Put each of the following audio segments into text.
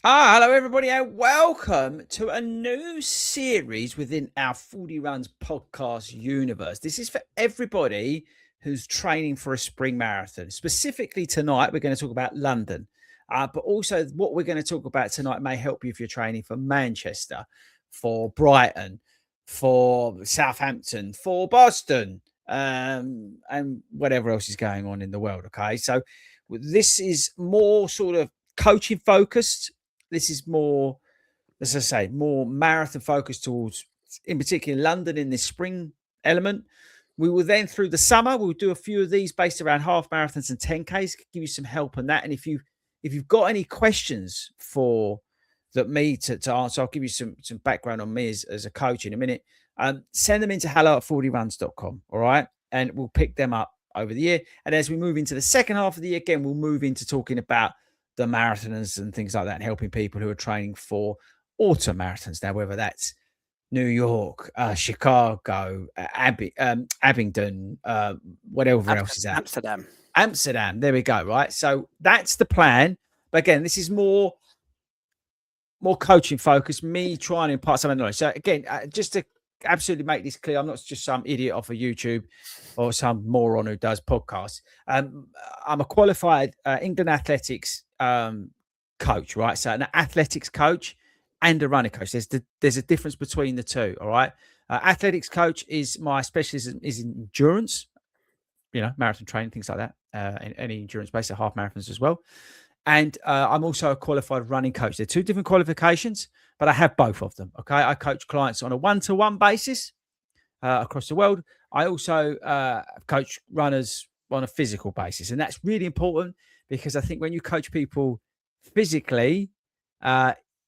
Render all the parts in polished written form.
Hello everybody, and welcome to a new series within our 40 Runs podcast universe. This is for everybody who's training for a spring marathon. Specifically tonight, we're going to talk about London, but also what we're going to talk about tonight may help you if you're training for Manchester, for Brighton, for Southampton, for Boston, and whatever else is going on in the world. Okay, so this is more sort of coaching focused. This is more, as I say, more marathon focused towards, in particular, London in this spring element. We will then, through the summer, we'll do a few of these based around half marathons and 10Ks, give you some help on that. And if you've got any questions for me to answer, I'll give you some background on me as a coach in a minute. Send them into hello@fordyruns.com, all right? And we'll pick them up over the year. And as we move into the second half of the year, again, we'll move into talking about the marathoners and things like that, and helping people who are training for autumn marathons. Now, whether that's New York, Chicago, Abingdon, whatever else is out. Amsterdam. There we go. Right. So that's the plan. But again, this is more coaching focused, me trying to impart some of the knowledge. So again, just to absolutely make this clear, I'm not just some idiot off of YouTube or some moron who does podcasts. I'm a qualified England athletics coach, right? So an athletics coach and a running coach. There's a difference between the two, all right? Athletics coach is my specialism is in endurance, marathon training, things like that, any endurance based at half marathons as well. And I'm also a qualified running coach. They're two different qualifications, but I have both of them. Okay, I coach clients on a one-to-one basis across the world. I also coach runners on a physical basis, and that's really important because I think when you coach people physically,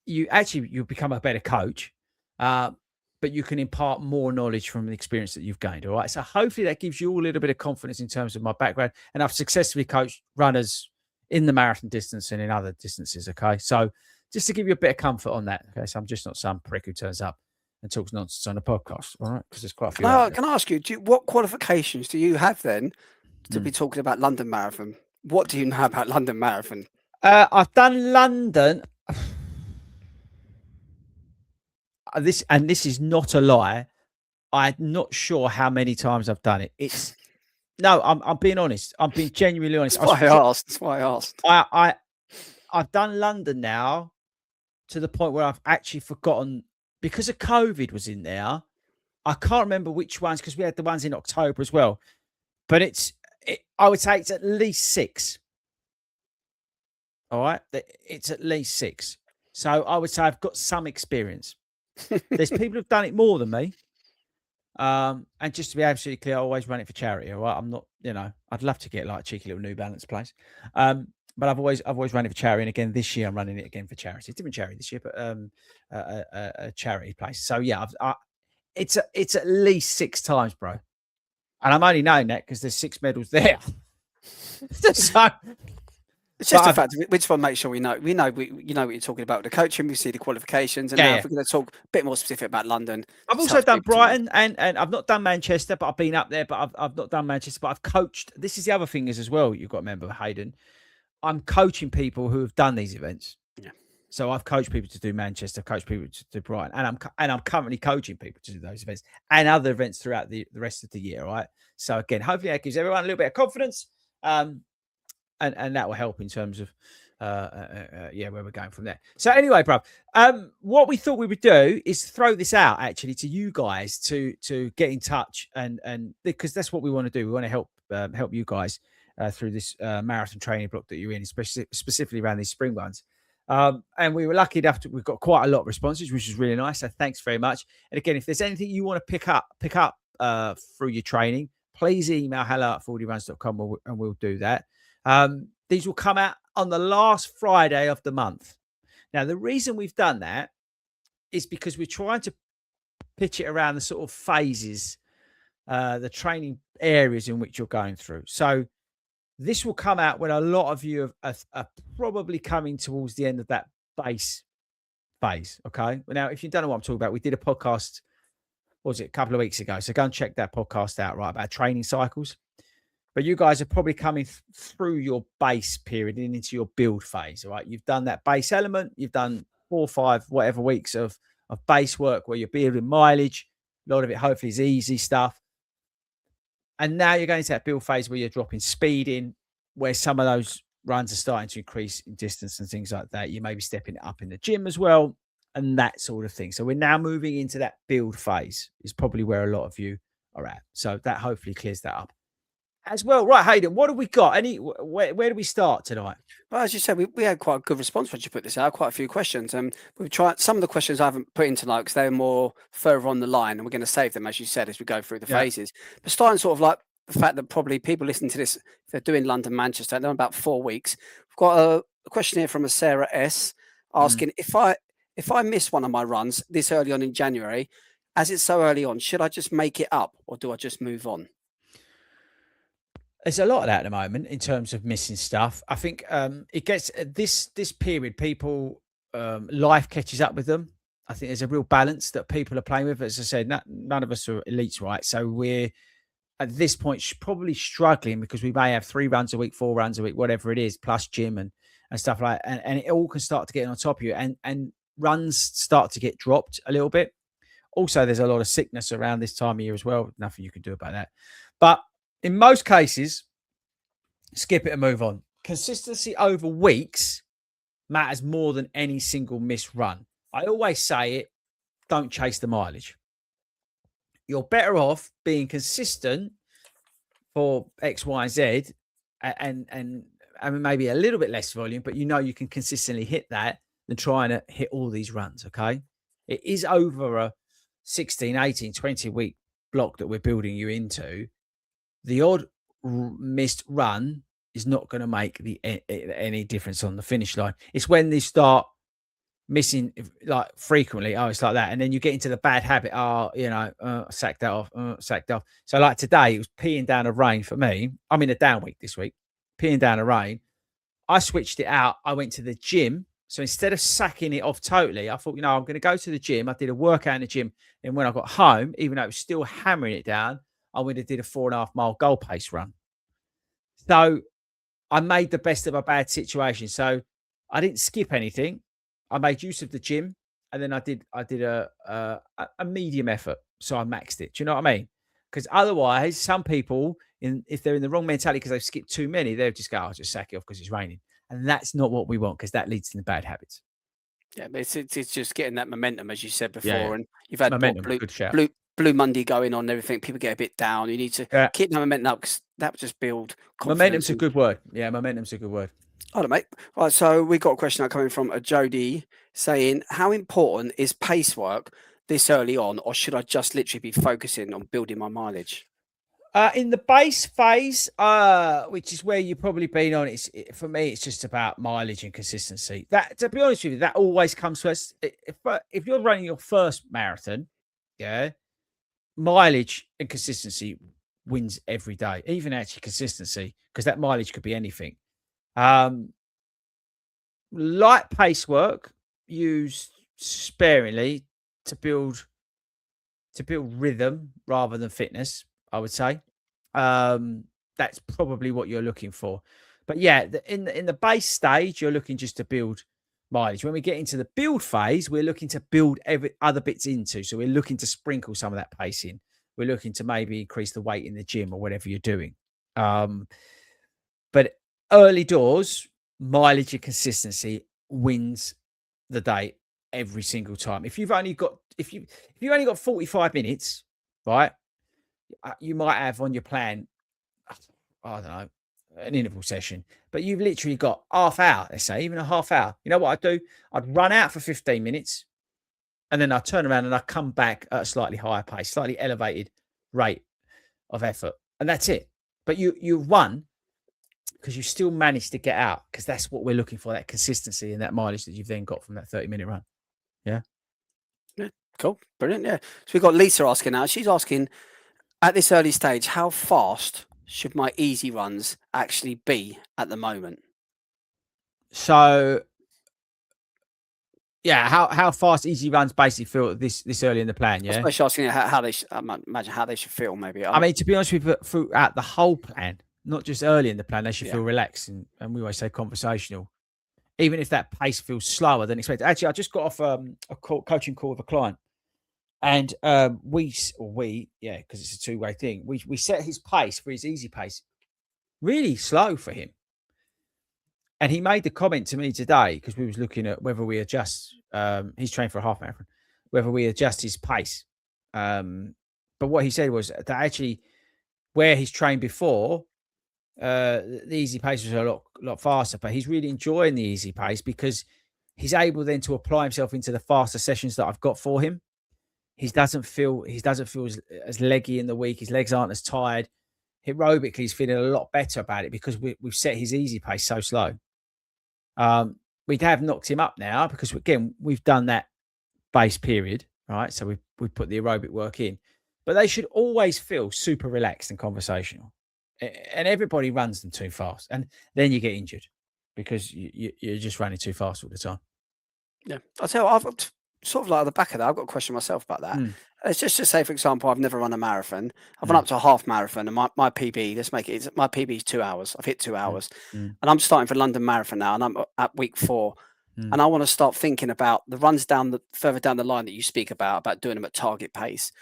you become a better coach, but you can impart more knowledge from the experience that you've gained. All right, so hopefully that gives you all a little bit of confidence in terms of my background, and I've successfully coached runners in the marathon distance and in other distances. Okay, so just to give you a bit of comfort on that. Okay, so I'm just not some prick who turns up and talks nonsense on a podcast. All right, because there's quite a few. Can I ask you, what qualifications do you have then to be talking about London Marathon? What do you know about London Marathon? I've done London. This is not a lie. I'm not sure how many times I've done it. I'm being honest. I'm being genuinely honest. That's why I asked. I've done London now to the point where I've actually forgotten, because of COVID was in there. I can't remember which ones, because we had the ones in October as well. But I would say it's at least 6. All right, it's at least 6. So I would say I've got some experience. There's people who've done it more than me. And just to be absolutely clear, I always run it for charity. All right, I'm not, I'd love to get like a cheeky little New Balance place. But I've always run it for charity. And again, this year I'm running it again for charity. It's different charity this year, but a charity place. So yeah, it's at least 6 times, bro. And I'm only knowing that because there's 6 medals there. So it's just a fact. We just want to make sure we know what you're talking about. The coaching, we see the qualifications, and now if we're going to talk a bit more specific about London. I've also done Brighton, and I've not done Manchester, but I've been up there. But I've not done Manchester, but I've coached. This is the other thing as well. You've got to remember, Hayden. I'm coaching people who have done these events. Yeah. So I've coached people to do Manchester, coached people to do Brighton, and I'm currently coaching people to do those events and other events throughout the rest of the year. Right. So again, hopefully that gives everyone a little bit of confidence. And that will help in terms of where we're going from there. So anyway, bruv, what we thought we would do is throw this out actually to you guys to get in touch, and because that's what we want to do. We want to help you guys through this marathon training block that you're in, specifically around these spring ones. And we were lucky enough we've got quite a lot of responses, which is really nice. So thanks very much. And again, if there's anything you want to pick up through your training, please email hello@fordyruns.com and we'll do that. These will come out on the last Friday of the month. Now, the reason we've done that is because we're trying to pitch it around the sort of phases, the training areas in which you're going through. So this will come out when a lot of you are probably coming towards the end of that base phase. Okay. Now, if you don't know what I'm talking about, we did a podcast, what was it, a couple of weeks ago. So go and check that podcast out, right, about training cycles. but you guys are probably coming through your base period and into your build phase. All right. You've done that base element. You've done 4 or 5, whatever weeks of base work where you're building mileage. A lot of it hopefully is easy stuff. And now you're going to that build phase where you're dropping speed in, where some of those runs are starting to increase in distance and things like that. You may be stepping it up in the gym as well and that sort of thing. So we're now moving into that build phase is probably where a lot of you are at. So that hopefully clears that up as well. Right, Hayden, what have we got? Where do we start tonight? Well, as you said, we had quite a good response when you put this out, quite a few questions. We've tried some of the questions I haven't put in tonight because they're more further on the line, and we're going to save them, as you said, as we go through the phases. But starting sort of like the fact that probably people listening to this, if they're doing London, Manchester, they're in about 4 weeks. We've got a question here from a Sarah S asking, if I miss one of my runs this early on in January, as it's so early on, should I just make it up or do I just move on? There's a lot of that at the moment in terms of missing stuff. I think it gets this period, people life catches up with them. I think there's a real balance that people are playing with. As I said, none of us are elites, right? So we're at this point probably struggling because we may have 3 runs a week, 4 runs a week, whatever it is, plus gym and stuff like that. And it all can start to get on top of you and runs start to get dropped a little bit. Also, there's a lot of sickness around this time of year as well. Nothing you can do about that. But in most cases, skip it and move on. Consistency over weeks matters more than any single missed run. I always say it, don't chase the mileage. You're better off being consistent for X, Y, Z and I mean, maybe a little bit less volume, but you know you can consistently hit that than trying to hit all these runs, okay? It is over a 16, 18, 20 week block that we're building you into. The odd missed run is not going to make any difference on the finish line. It's when they start missing like frequently. Oh, it's like that. And then you get into the bad habit. Oh, sack that off, sack that off. So like today, it was peeing down the rain for me. I'm in a down week this week, peeing down the rain. I switched it out. I went to the gym. So instead of sacking it off totally, I thought, I'm going to go to the gym. I did a workout in the gym. And when I got home, even though it was still hammering it down, I went and did a 4.5 mile goal pace run. So I made the best of a bad situation. So I didn't skip anything. I made use of the gym, and then I did a medium effort. So I maxed it. Do you know what I mean? Because otherwise, some people, if they're in the wrong mentality because they've skipped too many, they'll just go, I'll just sack it off because it's raining. And that's not what we want because that leads to the bad habits. Yeah, but it's just getting that momentum, as you said before. Yeah. And you've had momentum, Blue Monday going on and everything. People get a bit down. You need to keep the momentum up because that would just build confidence. Momentum's a good word. Yeah, momentum's a good word. All right, mate. Right, so we got a question now coming from a Jody saying, how important is pace work this early on, or should I just literally be focusing on building my mileage? In the base phase, which is where you've probably been on, for me, it's just about mileage and consistency. That, to be honest with you, that always comes first. If you're running your first marathon, mileage and consistency wins every day, even actually consistency, because that mileage could be anything. Light pace work used sparingly to build rhythm rather than fitness, I would say. That's probably what you're looking for. But yeah, in the base stage, you're looking just to build mileage. When we get into the build phase, we're looking to build every other bits into. So we're looking to sprinkle some of that pace in. We're looking to maybe increase the weight in the gym or whatever you're doing. But early doors, mileage and consistency wins the day every single time. If you've only got 45 minutes, right? You might have on your plan, I don't know, an interval session, but you've literally got half hour, let's say, even a half hour. You know what I'd do? I'd run out for 15 minutes and then I'd turn around and I'd come back at a slightly higher pace, slightly elevated rate of effort. And that's it. But you run because you still managed to get out, because that's what we're looking for, that consistency and that mileage that you've then got from that 30-minute run. Yeah. Yeah. Cool. Brilliant. Yeah. So we've got Lisa asking now. She's asking, at this early stage, how fast should my easy runs actually be at the moment? So, yeah, how fast easy runs basically feel this early in the plan? Yeah, I was asking how they, I imagine how they should feel. Maybe. I mean, to be honest with you, throughout the whole plan, not just early in the plan. They should Yeah. feel relaxed, and we always say conversational, even if that pace feels slower than expected. Actually, I just got off a coaching call with a client, and yeah, because it's a two-way thing. We set his pace for his easy pace really slow for him, and he made the comment to me today because we was looking at whether we adjust. He's trained for a half marathon, whether we adjust his pace. But what he said was that actually, where he's trained before, the easy pace was a lot faster. But he's really enjoying the easy pace because he's able then to apply himself into the faster sessions that I've got for him. He doesn't feel as leggy in the week. His legs aren't as tired. Aerobically, he's feeling a lot better about it because we've set his easy pace so slow. We have knocked him up now because again we've done that base period, right? So we put the aerobic work in, but they should always feel super relaxed and conversational. And everybody runs them too fast, and then you get injured because you're just running too fast all the time. Yeah, I'll tell you, I've sort of like at the back of that, I've got a question myself about that. Let's just say, for example, I've never run a marathon. I've run up to a half marathon, and my PB, let's make it, my PB is 2 hours. I've hit 2 hours, and I'm starting for London Marathon now, and I'm at week 4. And I want to start thinking about the runs further down the line that you speak about doing them at target pace.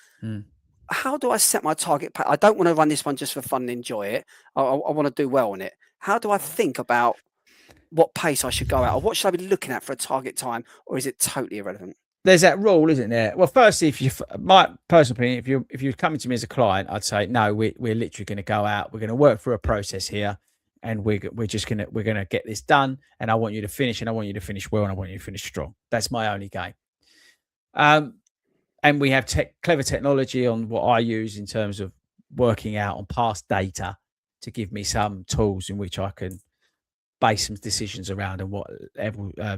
How do I set my target pace? I don't want to run this one just for fun and enjoy it. I want to do well on it. How do I think about what pace I should go at, or what should I be looking at for a target time, or is it totally irrelevant? There's that rule, isn't there? Well, firstly, my personal opinion, if you're coming to me as a client, I'd say no. We're literally going to go out. We're going to work through a process here, and we're gonna get this done. And I want you to finish, and I want you to finish well, and I want you to finish strong. That's my only game. And we have clever technology on what I use in terms of working out on past data to give me some tools in which I can base some decisions around and what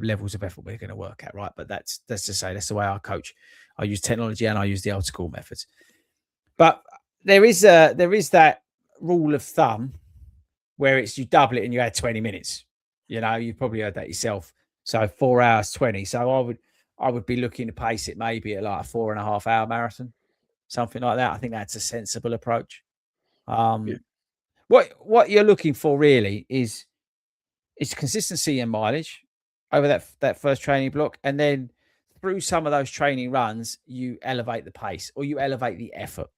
levels of effort we're going to work at, right? But that's to say that's the way I coach. I use technology and I use the old school methods. But there is that rule of thumb where it's you double it and you add 20 minutes. You know, you probably heard that yourself. So 4 hours 20. So I would be looking to pace it maybe at like a 4.5 hour marathon, something like that. I think that's a sensible approach. What you're looking for really is consistency and mileage over that first training block, and then through some of those training runs, you elevate the pace or you elevate the effort.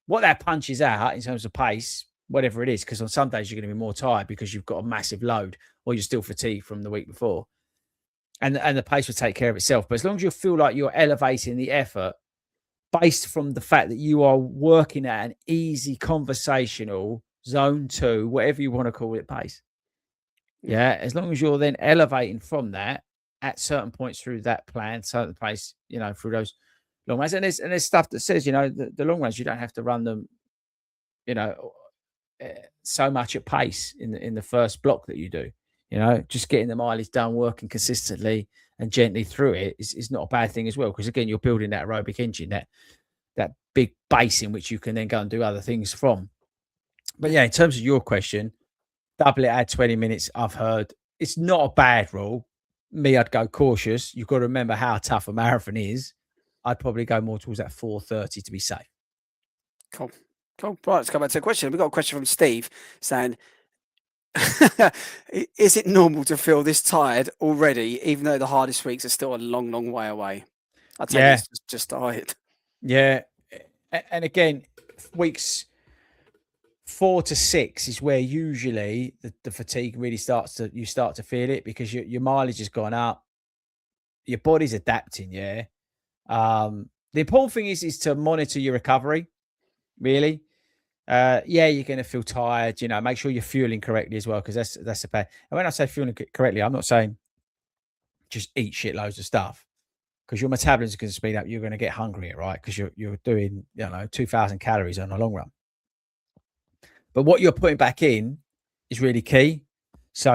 What that punches out in terms of pace, whatever it is, because on some days you're going to be more tired because you've got a massive load or you're still fatigued from the week before, and the pace will take care of itself. But as long as you feel like you're elevating the effort based from the fact that you are working at an easy conversational zone 2, whatever you want to call it, pace. Yeah, as long as you're then elevating from that at certain points through that plan, certain pace, you know, through those long runs. And there's stuff that says, you know, the long runs, you don't have to run them, you know, so much at pace in the first block that you do. You know, just getting the mileage done, working consistently and gently through it is not a bad thing as well. Because again, you're building that aerobic engine, that big base in which you can then go and do other things from. But yeah, in terms of your question, double it, add 20 minutes. I've heard it's not a bad rule. Me, I'd go cautious. You've got to remember how tough a marathon is. I'd probably go more towards that 4:30 to be safe. Cool. Right, let's go back to the question. We've got a question from Steve saying, is it normal to feel this tired already, even though the hardest weeks are still a long, long way away? I'd say it's just tired. Yeah. And again, weeks 4 to 6 is where usually the fatigue really you start to feel it because your mileage has gone up, your body's adapting. The important thing is to monitor your recovery, really. You're going to feel tired, you know, make sure you're fueling correctly as well, because that's the bad. And when I say fueling correctly, I'm not saying just eat shitloads of stuff, because your metabolism is going to speed up. You're going to get hungrier, right? Because you're doing, 2,000 calories on a long run. But what you're putting back in is really key. So,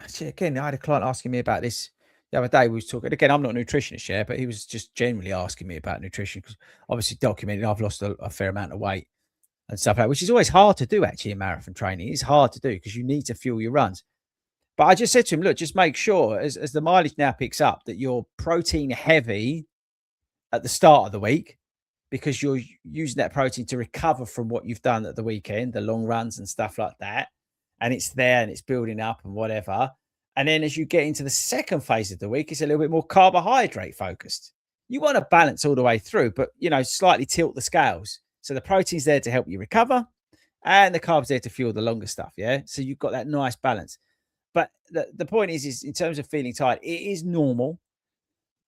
actually, again, I had a client asking me about this the other day. We was talking, again, I'm not a nutritionist, but he was just generally asking me about nutrition, because obviously documenting I've lost a fair amount of weight and stuff like that, which is always hard to do actually in marathon training. It's hard to do because you need to fuel your runs. But I just said to him, look, just make sure as the mileage now picks up that you're protein heavy at the start of the week, because you're using that protein to recover from what you've done at the weekend, the long runs and stuff like that. And it's there and it's building up and whatever. And then as you get into the second phase of the week, it's a little bit more carbohydrate focused. You want to balance all the way through, but slightly tilt the scales. So the protein's there to help you recover and the carbs there to fuel the longer stuff. Yeah. So you've got that nice balance. But the point is in terms of feeling tired, it is normal.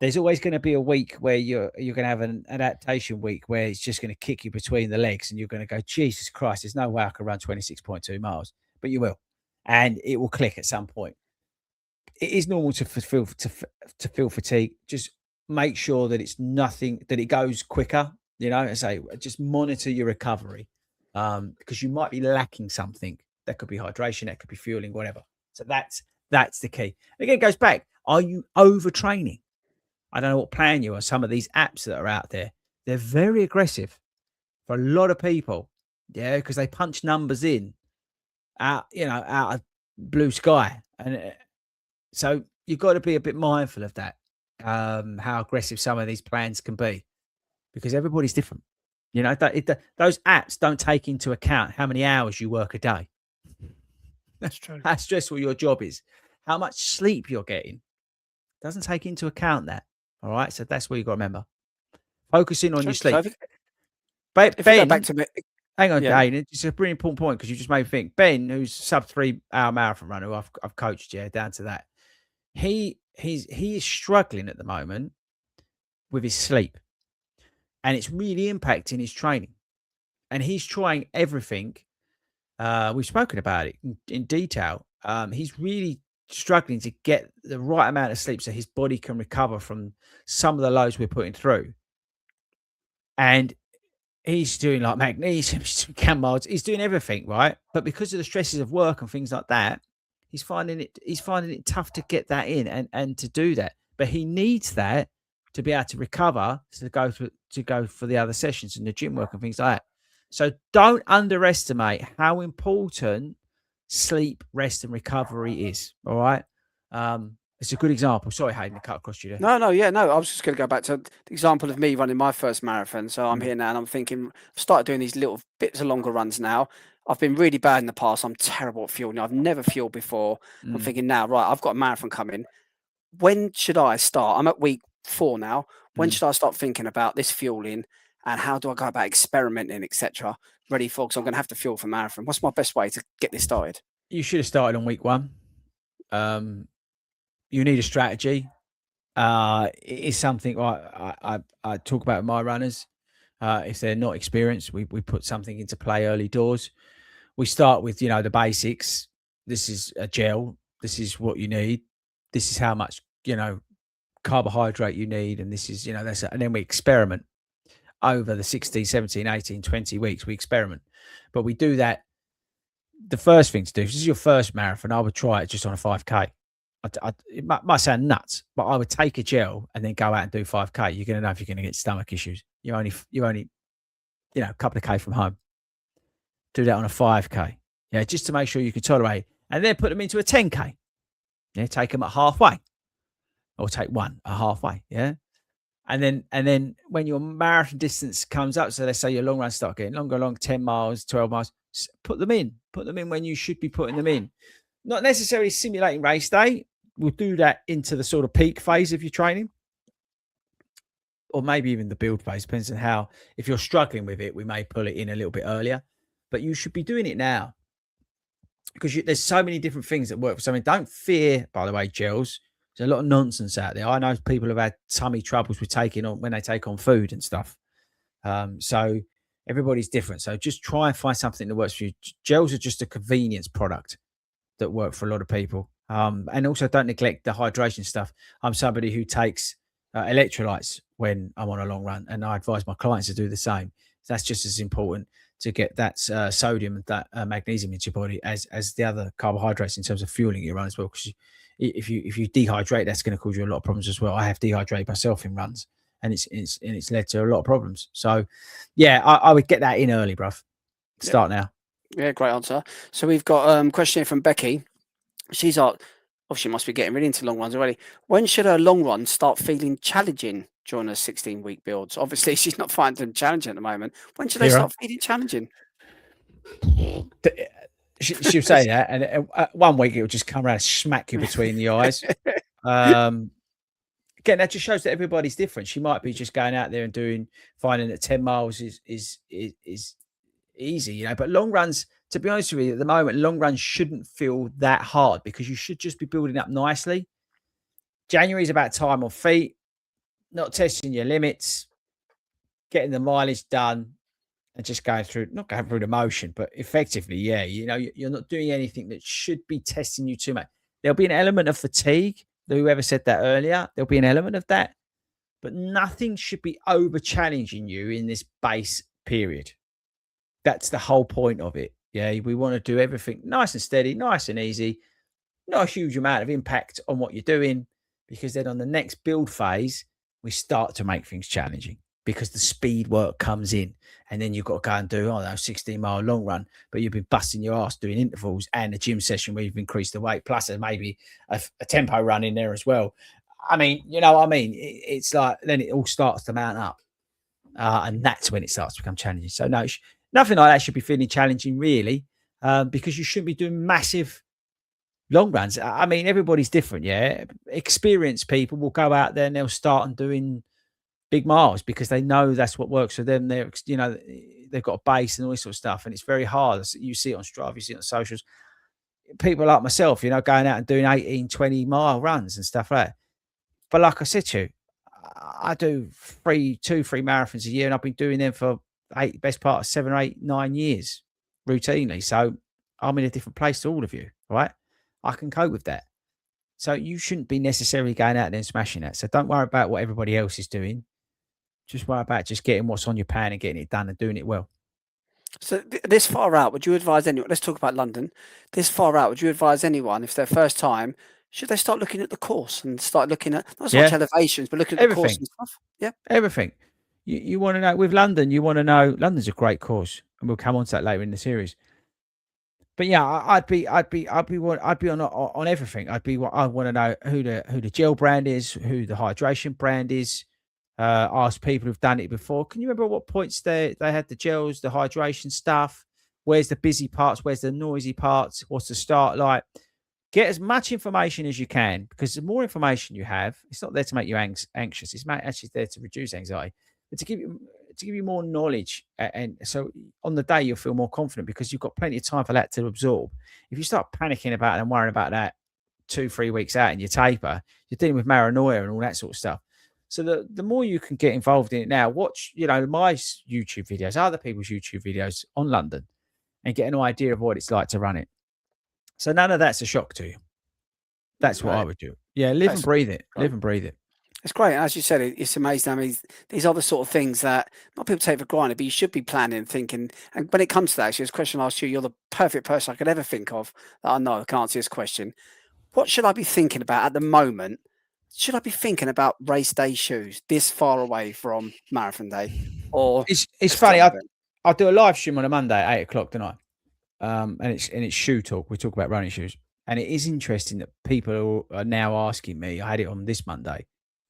There's always going to be a week where you're going to have an adaptation week where it's just going to kick you between the legs and you're going to go, Jesus Christ, there's no way I can run 26.2 miles, but you will. And it will click at some point. It is normal to feel fatigue. Just make sure that it's nothing, that it goes quicker, I say, just monitor your recovery because you might be lacking something. That could be hydration, that could be fueling, whatever. So that's the key. Again, it goes back. Are you overtraining? I don't know what plan you're on. Some of these apps that are out there, they're very aggressive for a lot of people. Yeah, because they punch numbers in out of blue sky. And so you've got to be a bit mindful of that, how aggressive some of these plans can be, because everybody's different. Those apps don't take into account how many hours you work a day. That's true. How stressful your job is, how much sleep you're getting. Doesn't take into account that. All right. So that's what you got to remember. Focusing on your sleep. Ben, back to me. Hang on, Dane. It's a really important point because you just made me think. Ben, who's sub 3 hour marathon runner, who I've coached, down to that. He is struggling at the moment with his sleep, and it's really impacting his training. And he's trying everything. We've spoken about it in detail. He's really struggling to get the right amount of sleep so his body can recover from some of the loads we're putting through. And he's doing like magnesium, he's doing everything, right? But because of the stresses of work and things like that, he's finding it tough to get that in and to do that. But he needs that to be able to recover, to go for the other sessions and the gym work and things like that. So don't underestimate how important sleep, rest, and recovery is. All right. It's a good example. Sorry, Hayden, to cut across you there. No. I was just going to go back to the example of me running my first marathon. So I'm here now and I'm thinking, I've started doing these little bits of longer runs now. I've been really bad in the past. I'm terrible at fueling. I've never fueled before. I'm thinking now, right, I've got a marathon coming. When should I start? I'm at week 4 now. When should I start thinking about this fueling and how do I go about experimenting, etc.? Ready for, because I'm going to have to fuel for marathon. What's my best way to get this started? You should have started on week 1. You need a strategy. It is something I talk about with my runners. If they're not experienced, we put something into play early doors. We start with, the basics. This is a gel. This is what you need. This is how much, carbohydrate you need. And this is, and then we experiment over the 16, 17, 18, 20 weeks. We experiment, but we do that. The first thing to do, if this is your first marathon, I would try it just on a 5K. It might sound nuts, but I would take a gel and then go out and do 5K. You're going to know if you're going to get stomach issues. You're only, a couple of K from home. Do that on a 5K. Yeah. Just to make sure you can tolerate, and then put them into a 10K. Yeah. Take them at halfway, or take one at halfway. Yeah. And then when your marathon distance comes up, so let's say your long runs start getting longer, 10 miles, 12 miles, put them in when you should be putting them in. Not necessarily simulating race day. We'll do that into the sort of peak phase of your training, or maybe even the build phase. Depends on how, if you're struggling with it, we may pull it in a little bit earlier, but you should be doing it now because there's so many different things that work for something. Don't fear, by the way, gels. There's a lot of nonsense out there. I know people have had tummy troubles with taking on when they take on food and stuff. So everybody's different. So just try and find something that works for you. Gels are just a convenience product that work for a lot of people. And also don't neglect the hydration stuff. I'm somebody who takes electrolytes when I'm on a long run, and I advise my clients to do the same. That's just as important to get that sodium and that magnesium into your body as the other carbohydrates in terms of fueling your run as well. Because if you dehydrate, that's going to cause you a lot of problems as well. I have dehydrated myself in runs, and it's led to a lot of problems. So yeah, I would get that in early, bruv. Start now. Yeah, great answer. So we've got a question here from Becky. She's like, she must be getting really into long runs already. When should her long run start feeling challenging during her 16-week builds? Obviously, she's not finding them challenging at the moment. When should they Hero. start feeding challenging? She'll say that, and 1 week it will just come around and smack you between the eyes. Again, that just shows that everybody's different. She might be just going out there and finding that 10 miles is easy, you know. But long runs, to be honest with you, at the moment, long runs shouldn't feel that hard because you should just be building up nicely. January is about time on feet, not testing your limits, getting the mileage done, and just not going through the motion, but effectively, yeah, you know, you're not doing anything that should be testing you too much. There'll be an element of fatigue. Whoever said that earlier, there'll be an element of that, but nothing should be over challenging you in this base period. That's the whole point of it. Yeah, we want to do everything nice and steady, nice and easy, not a huge amount of impact on what you're doing, because then on the next build phase, we start to make things challenging because the speed work comes in. And then you've got to go and do, 16-mile long run, but you've been busting your ass doing intervals and a gym session where you've increased the weight, plus there's maybe a tempo run in there as well. I mean, you know what I mean? It's like, then it all starts to mount up. And that's when it starts to become challenging. So no, nothing like that should be feeling challenging really, because you shouldn't be doing massive long runs. I mean, everybody's different, yeah. Experienced people will go out there and they'll start and doing big miles because they know that's what works for them. They're, you know, they've got a base and all this sort of stuff, and it's very hard. You see it on Strava, you see it on socials. People like myself, you know, going out and doing 18, 20-mile runs and stuff like that. But like I said to you, I do 3 marathons a year, and I've been doing them for best part of 7, 8, 9 years routinely. So I'm in a different place to all of you, right? I can cope with that. So you shouldn't be necessarily going out there and smashing that. So don't worry about what everybody else is doing. Just worry about just getting what's on your pan and getting it done and doing it well. So this far out, would you advise anyone? Let's talk about London. This far out, would you advise anyone if their first time, should they start looking at the course and start looking at not so much elevations, but looking at the course and stuff? Yeah, everything. You want to know with London. You want to know London's a great course, and we'll come on to that later in the series. But yeah, I'd be on everything. I want to know who the gel brand is, who the hydration brand is. Ask people who've done it before. Can you remember what points they had the gels, the hydration stuff? Where's the busy parts? Where's the noisy parts? What's the start like? Get as much information as you can, because the more information you have, it's not there to make you anxious. It's actually there to reduce anxiety, but to give you more knowledge. And so on the day, you'll feel more confident because you've got plenty of time for that to absorb. If you start panicking about it and worrying about that 2-3 weeks out in your taper, you're dealing with paranoia and all that sort of stuff. So the more you can get involved in it now, watch, you know, my YouTube videos, other people's YouTube videos on London, and get an idea of what it's like to run it. So none of that's a shock to you. That's what I would do. Yeah, live and breathe it. Live and breathe it. It's great. As you said, it's amazing. I mean, these are the sort of things that not people take for granted, but you should be planning, thinking. And when it comes to that, actually, this question I asked you, you're the perfect person I could ever think of that I know can answer this question. What should I be thinking about at the moment? Should I be thinking about race day shoes this far away from marathon day? Or it's funny. I do a live stream on a Monday at 8:00 tonight, and it's shoe talk. We talk about running shoes, and it is interesting that people are now asking me. I had it on this Monday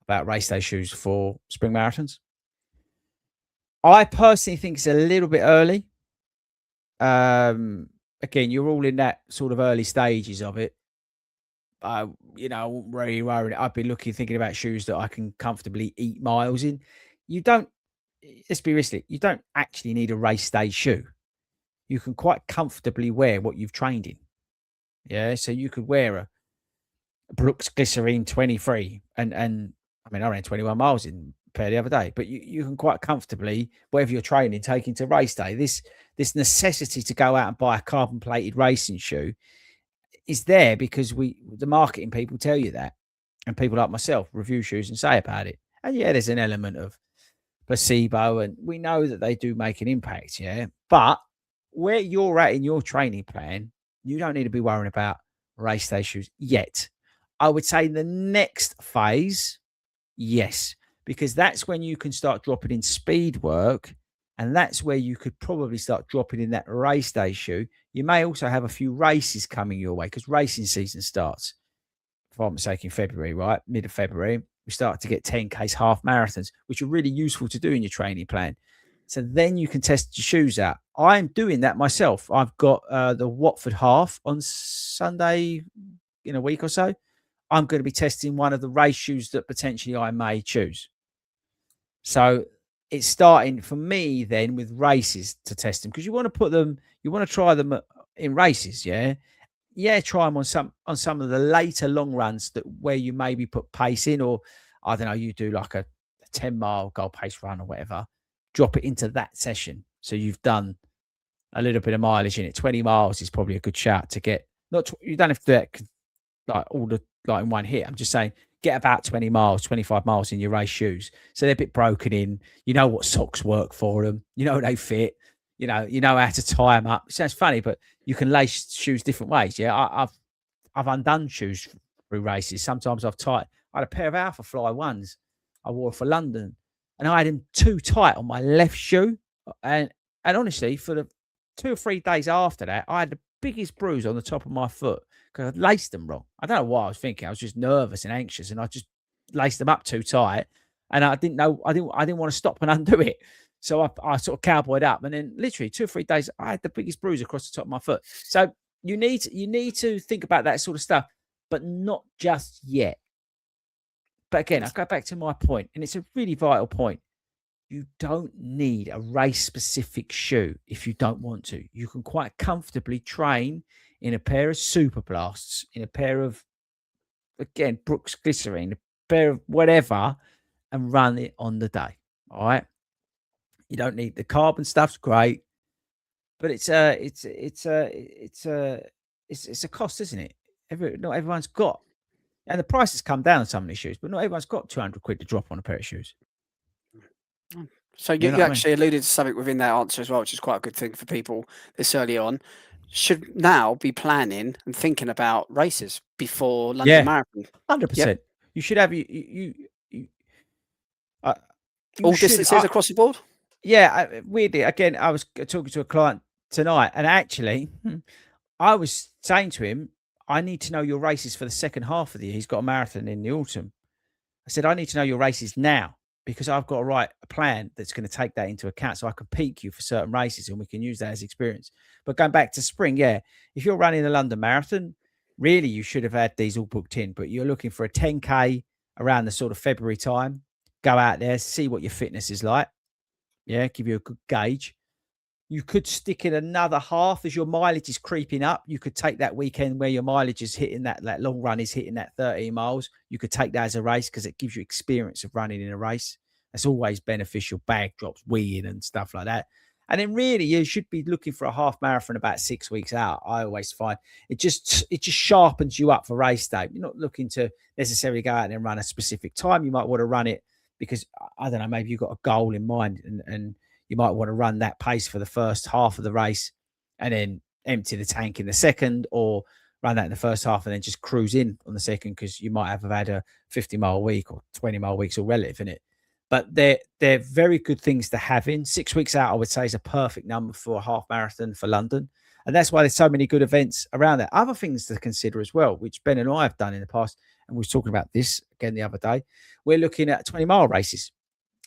about race day shoes for spring marathons. I personally think it's a little bit early. Again, you're all in that sort of early stages of it. You know, I wouldn't really worry. I'd be thinking about shoes that I can comfortably eat miles in. You don't, let's be realistic, you don't actually need a race day shoe. You can quite comfortably wear what you've trained in. Yeah. So you could wear a Brooks Glycerine 23 and I mean, I ran 21 miles in pair the other day, but you can quite comfortably, whatever you're training, take into race day. This necessity to go out and buy a carbon plated racing shoe is there because the marketing people tell you that, and people like myself review shoes and say about it. And yeah, there's an element of placebo, and we know that they do make an impact. Yeah, but where you're at in your training plan, you don't need to be worrying about race day shoes yet. I would say the next phase, yes, because that's when you can start dropping in speed work. And that's where you could probably start dropping in that race day shoe. You may also have a few races coming your way because racing season starts if I'm not mistaken, February, right? Mid of February, we start to get 10Ks half marathons, which are really useful to do in your training plan. So then you can test your shoes out. I'm doing that myself. I've got the Watford half on Sunday in a week or so. I'm going to be testing one of the race shoes that potentially I may choose. So it's starting for me then with races to test them, because you want to put them, you want to try them in races, yeah. Try them on some of the later long runs that where you maybe put pace in, or I don't know, you do like a 10-mile goal pace run or whatever. Drop it into that session, so you've done a little bit of mileage in it. 20 miles is probably a good shout to get. Not you don't have to do that like all the like in one hit. I'm just saying get about 20 miles, 25 miles in your race shoes, so they're a bit broken in. You know what socks work for them. You know they fit. You know how to tie them up. It sounds funny, but you can lace shoes different ways. Yeah, I've undone shoes through races. Sometimes I've tied. I had a pair of Alpha Fly ones I wore for London, and I had them too tight on my left shoe. And honestly, for the 2 or 3 days after that, I had the biggest bruise on the top of my foot because I'd laced them wrong. I don't know what I was thinking. I was just nervous and anxious, and I just laced them up too tight. And I didn't know. I didn't want to stop and undo it. So I sort of cowboyed up, and then literally 2 or 3 days, I had the biggest bruise across the top of my foot. So you need to think about that sort of stuff, but not just yet. But again, I go back to my point, and it's a really vital point. You don't need a race-specific shoe if you don't want to. You can quite comfortably train in a pair of Super Blasts, in a pair of, again, Brooks Glycerine, a pair of whatever, and run it on the day. All right. You don't need the carbon stuff's great, but it's a cost, isn't it? Not everyone's got, and the price has come down on some of these shoes, but not everyone's got 200 quid to drop on a pair of shoes. So you actually alluded to something within that answer as well, which is quite a good thing for people this early on. Should now be planning and thinking about races before London Marathon. 100%. You should have all distances across the board. Yeah, weirdly, again, I was talking to a client tonight, and actually, I was saying to him, I need to know your races for the second half of the year. He's got a marathon in the autumn. I said, I need to know your races now, because I've got to write a plan that's going to take that into account, so I can peak you for certain races and we can use that as experience. But going back to spring, if you're running the London Marathon, really you should have had these all booked in, but you're looking for a 10K around the sort of February time. Go out there, see what your fitness is like. Yeah, give you a good gauge. You could stick in another half as your mileage is creeping up. You could take that weekend where your mileage is hitting that long run is hitting that 13 miles. You could take that as a race because it gives you experience of running in a race. That's always beneficial. Bag drops, weeing and stuff like that. And then really you should be looking for a half marathon about 6 weeks out. I always find it just sharpens you up for race day. You're not looking to necessarily go out and run a specific time. You might want to run it because, I don't know, maybe you've got a goal in mind and you might want to run that pace for the first half of the race and then empty the tank in the second, or run that in the first half and then just cruise in on the second, because you might have had a 50-mile week or 20-mile week's all relative in it. But they're very good things to have in. 6 weeks out, I would say, is a perfect number for a half marathon for London. And that's why there's so many good events around that. Other things to consider as well, which Ben and I have done in the past, and we were talking about this again the other day, we're looking at 20-mile races.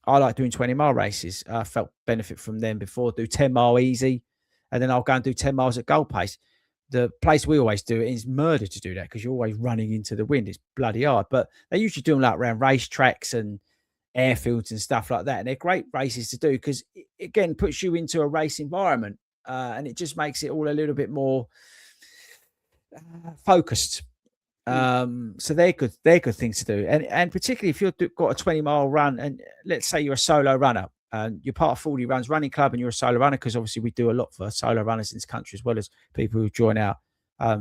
I like doing 20-mile races. I felt benefit from them before. Do 10-mile easy, and then I'll go and do 10 miles at goal pace. The place we always do it is murder to do that, because you're always running into the wind. It's bloody hard. But they usually do them like around racetracks and airfields and stuff like that. And they're great races to do because it, again, puts you into a race environment, and it just makes it all a little bit more focused. So they're good things to do. And particularly if you've got a 20-mile run, and let's say you're a solo runner and you're part of FORDY Runs Running Club and you're a solo runner, because obviously we do a lot for solo runners in this country, as well as people who join our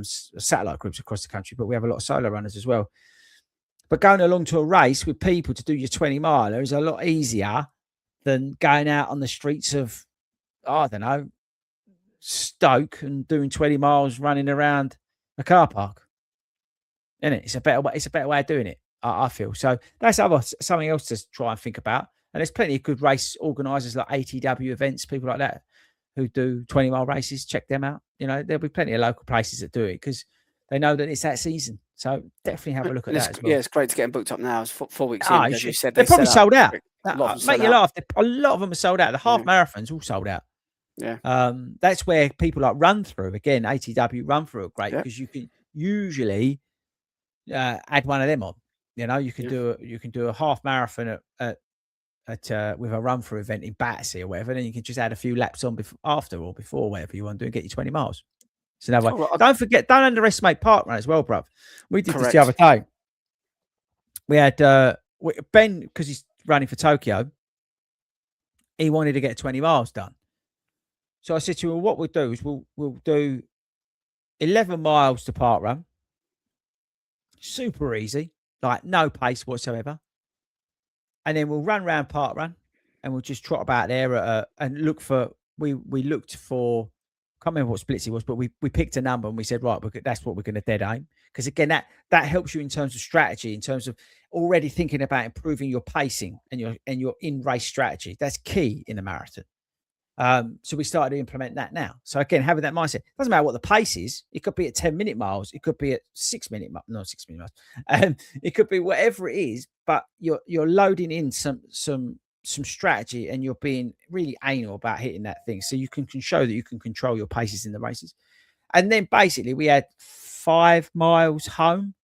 satellite groups across the country, but we have a lot of solo runners as well. But going along to a race with people to do your 20-miler is a lot easier than going out on the streets of, I don't know, Stoke and doing 20 miles running around a car park. Isn't it? It's a better way of doing it, I feel. So that's something else to try and think about. And there's plenty of good race organisers like ATW events, people like that who do 20-mile races. Check them out. You know, there'll be plenty of local places that do it, because they know that it's that season. So definitely have a look at that as well. Yeah, it's great to get them booked up now. It's 4 weeks Ah, in, you as you should. said. They're They probably sell out sold out. quick. A lot of them Make sell you out. laugh. A lot of them are sold out. The half marathons all sold out. Yeah. That's where people like run through again. ATW run through are great Yeah. because you can usually add one of them on. You know, you can do a half marathon at with a run through event in Battersea or whatever. Then you can just add a few laps on after or before whatever you want to do and get you 20 miles. So that way, Oh, don't underestimate parkrun as well, bruv. We did this the other correct. day. We had Ben, because he's running for Tokyo. He wanted to get 20 miles done. So I said to him, well, what we'll do is we'll do 11 miles to parkrun. Super easy, like no pace whatsoever. And then we'll run around parkrun and we'll just trot about there and look for, we looked for, can't remember what splits it was, but we picked a number and we said, right, that's what we're going to dead aim. Because again, that helps you in terms of strategy, in terms of already thinking about improving your pacing and your in-race strategy. That's key in a marathon. So we started to implement that now. So again, having that mindset, doesn't matter what the pace is. It could be at 10-minute miles. It could be at 6-minute miles. No, 6-minute miles. It could be whatever it is, but you're loading in some strategy and you're being really anal about hitting that thing. So you can show that you can control your paces in the races. And then basically we had 5 miles home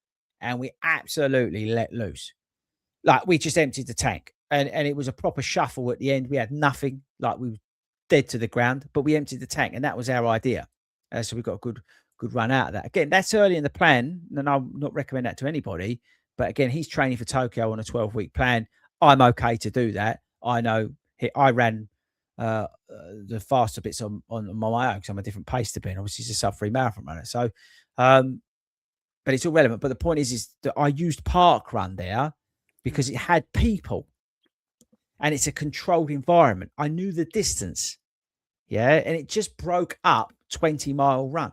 and we absolutely let loose. Like we just emptied the tank and it was a proper shuffle at the end. We had nothing, like we were dead to the ground, but we emptied the tank and that was our idea. So we got a good run out of that. Again, that's early in the plan and I'll not recommend that to anybody. But again, he's training for Tokyo on a 12-week plan. I'm okay to do that. I know I ran the faster bits on my own because I'm a different pace to Ben. Obviously, he's a sub-3 marathon runner. So, but it's all relevant. But the point is that I used parkrun there because it had people and it's a controlled environment. I knew the distance. Yeah. And it just broke up 20-mile run.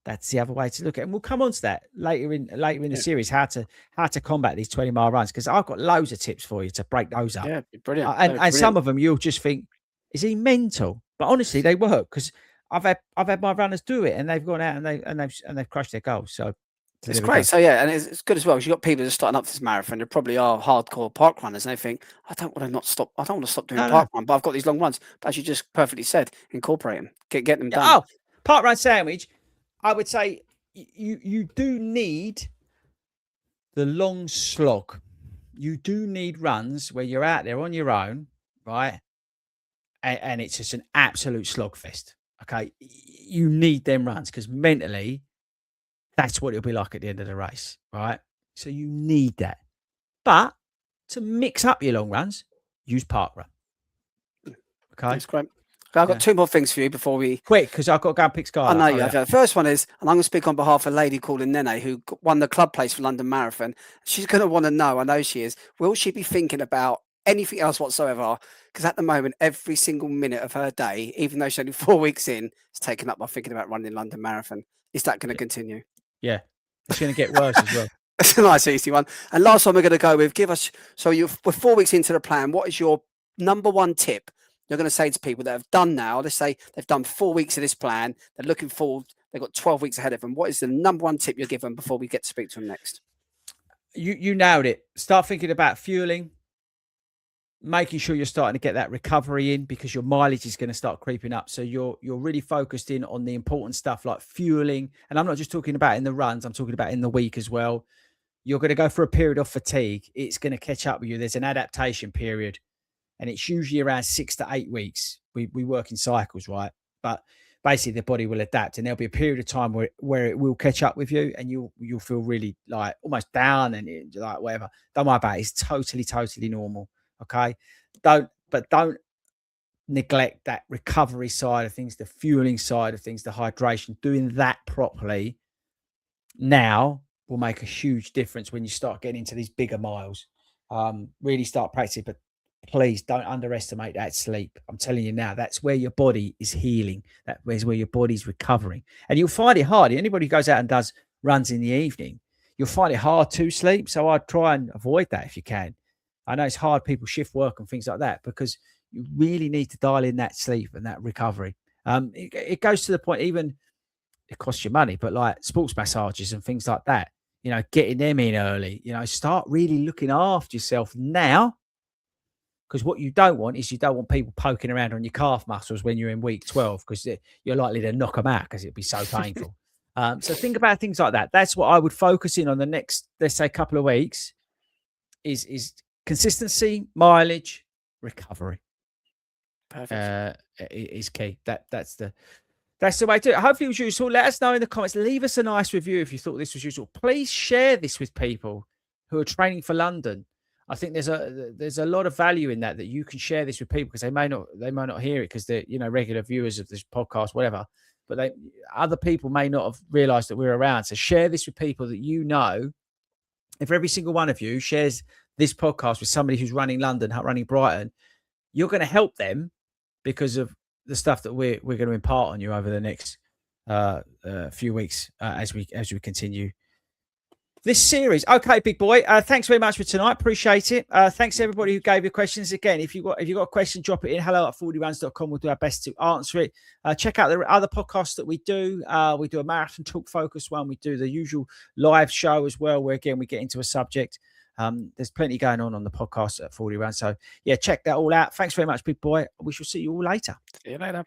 That's the other way to look at it. And we'll come on to that later in the series, how to combat these 20-mile runs, because I've got loads of tips for you to break those up. Yeah, brilliant. And some of them you'll just think, is he mental? But honestly, they work because I've had my runners do it and they've gone out and they've crushed their goals. So it's great. So yeah, and it's good as well because you've got people that are starting up this marathon. They probably are hardcore park runners, and they think, I don't want to stop doing park run, but I've got these long runs. But as you just perfectly said, incorporate them, get them done. Oh, park run sandwich. I would say you do need the long slog. You do need runs where you're out there on your own, right? And it's just an absolute slogfest. Okay, you need them runs because mentally, that's what it'll be like at the end of the race, right? So you need that. But to mix up your long runs, use parkrun. Okay, that's great. I've got 2 more things for you before we... Quick, because I've got to go and pick Scarlett. I know you have. The first one is, and I'm going to speak on behalf of a lady called Nene who won the club place for London Marathon. She's going to want to know, I know she is, will she be thinking about anything else whatsoever? Because at the moment, every single minute of her day, even though she's only 4 weeks in, is taken up by thinking about running London Marathon. Is that going to continue? Yeah, it's going to get worse as well. It's a nice, easy one. And last one we're going to go with, we're 4 weeks into the plan. What is your number one tip you're going to say to people that have done now, let's say they've done 4 weeks of this plan, they're looking forward, they've got 12 weeks ahead of them. What is the number one tip you'll give them before we get to speak to them next? You nailed it. Start thinking about fueling, making sure you're starting to get that recovery in because your mileage is going to start creeping up. So you're really focused in on the important stuff like fueling. And I'm not just talking about in the runs, I'm talking about in the week as well. You're going to go for a period of fatigue. It's going to catch up with you. There's an adaptation period. And it's usually around 6 to 8 weeks. We work in cycles, right? But basically the body will adapt and there'll be a period of time where it will catch up with you and you'll feel really like almost down and like whatever. Don't worry about it. It's totally normal. Okay. Don't neglect that recovery side of things, the fueling side of things, the hydration. Doing that properly now will make a huge difference when you start getting into these bigger miles. Really start practicing, but please don't underestimate that sleep. I'm telling you now, that's where your body is healing. That is where your body's recovering. And you'll find it hard. Anybody who goes out and does runs in the evening, you'll find it hard to sleep. So I'd try and avoid that if you can. I know it's hard. People shift work and things like that because you really need to dial in that sleep and that recovery. It goes to the point, even it costs you money, but like sports massages and things like that, you know, getting them in early, you know, start really looking after yourself now. Because what you don't want is you don't want people poking around on your calf muscles when you're in week 12, because you're likely to knock them out because it'd be so painful. So think about things like that. That's what I would focus in on the next, let's say, couple of weeks is consistency, mileage, recovery. Perfect. Is key. That's the way to do it. Hopefully it was useful. Let us know in the comments. Leave us a nice review if you thought this was useful. Please share this with people who are training for London. I think there's a lot of value in that you can share this with people, because they might not hear it because they're, you know, regular viewers of this podcast, whatever. But other people may not have realised that we're around. So share this with people that you know. If every single one of you shares this podcast with somebody who's running London, running Brighton, you're going to help them because of the stuff that we're going to impart on you over the next few weeks as we continue this series. Okay, big boy. Thanks very much for tonight. Appreciate it. Thanks to everybody who gave your questions. Again, if you've got a question, drop it in. hello@fordyruns.com. We'll do our best to answer it. Check out the other podcasts that we do. We do a marathon talk focus one. We do the usual live show as well, where again we get into a subject. There's plenty going on the podcast at 40 Runs. So yeah, check that all out. Thanks very much, big boy. We shall see you all later. See you later.